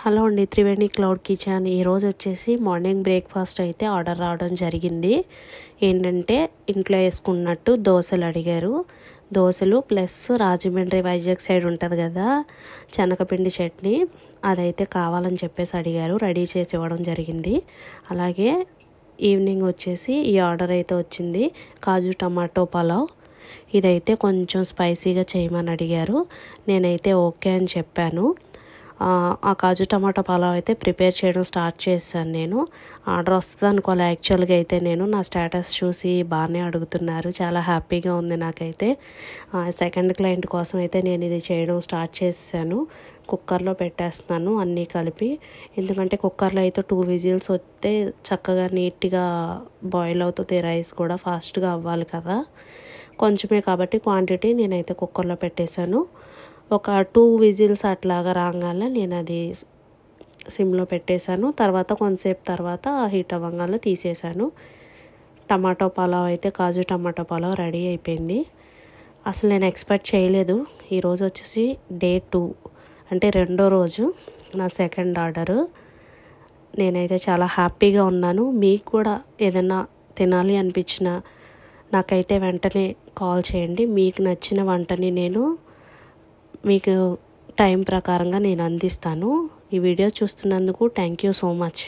Hello అండి, Triveni cloud kitchen. ఈరోజు వచ్చేసి మార్నింగ్ బ్రేక్ఫాస్ట్ అయితే ఆర్డర్ రావడం జరిగింది. ఏంటంటే ఇంట్లో వేసుకున్నట్టు దోశలు అడిగారు. దోశలు ప్లస్ రాజమండ్రి వైజాగ్ సైడ్ ఉంటుంది కదా శనగపిండి చట్నీ, అదైతే కావాలని చెప్పేసి అడిగారు. రెడీ చేసి ఇవ్వడం జరిగింది. అలాగే ఈవినింగ్ వచ్చేసి ఈ ఆర్డర్ అయితే వచ్చింది, కాజు టమాటో పలావ్. ఇదైతే కొంచెం స్పైసీగా చేయమని అడిగారు. నేనైతే ఓకే అని చెప్పాను. ఆ కాజు టమాటా పలావ్ అయితే ప్రిపేర్ చేయడం స్టార్ట్ చేశాను. నేను ఆర్డర్ వస్తుంది అనుకోవాలి. యాక్చువల్గా అయితే నేను నా స్టేటస్ చూసి బాగానే అడుగుతున్నారు, చాలా హ్యాపీగా ఉంది నాకైతే. సెకండ్ క్లయింట్ కోసం అయితే నేను ఇది చేయడం స్టార్ట్ చేశాను. కుక్కర్లో పెట్టేస్తున్నాను అన్నీ కలిపి, ఎందుకంటే కుక్కర్లో అయితే 2 విజిల్స్ వస్తే చక్కగా నీట్గా బాయిల్ అవుతుంది. రైస్ కూడా ఫాస్ట్గా అవ్వాలి కదా, కొంచెమే కాబట్టి క్వాంటిటీ నేనైతే కుక్కర్లో పెట్టేశాను. ఒక 2 విజిల్స్ అట్లాగా రాగానే నేను అది సిమ్లో పెట్టేశాను. తర్వాత కొంతసేపు తర్వాత హీట్ అవ్వగానే తీసేశాను. టమాటో పలావ్ అయితే కాజు టమాటో పలావ్ రెడీ అయిపోయింది. అసలు నేను ఎక్స్పెక్ట్ చేయలేదు. ఈరోజు వచ్చేసి డే 2, అంటే 2వ రోజు నా సెకండ్ ఆర్డరు. నేనైతే చాలా హ్యాపీగా ఉన్నాను. మీకు కూడా ఏదైనా తినాలి అనిపించినా నాకైతే వెంటనే కాల్ చేయండి. మీకు నచ్చిన వంటని నేను మీకు టైం ప్రకారంగా నేను అందిస్తాను. ఈ వీడియో చూస్తున్నందుకు థ్యాంక్ యూ సో మచ్.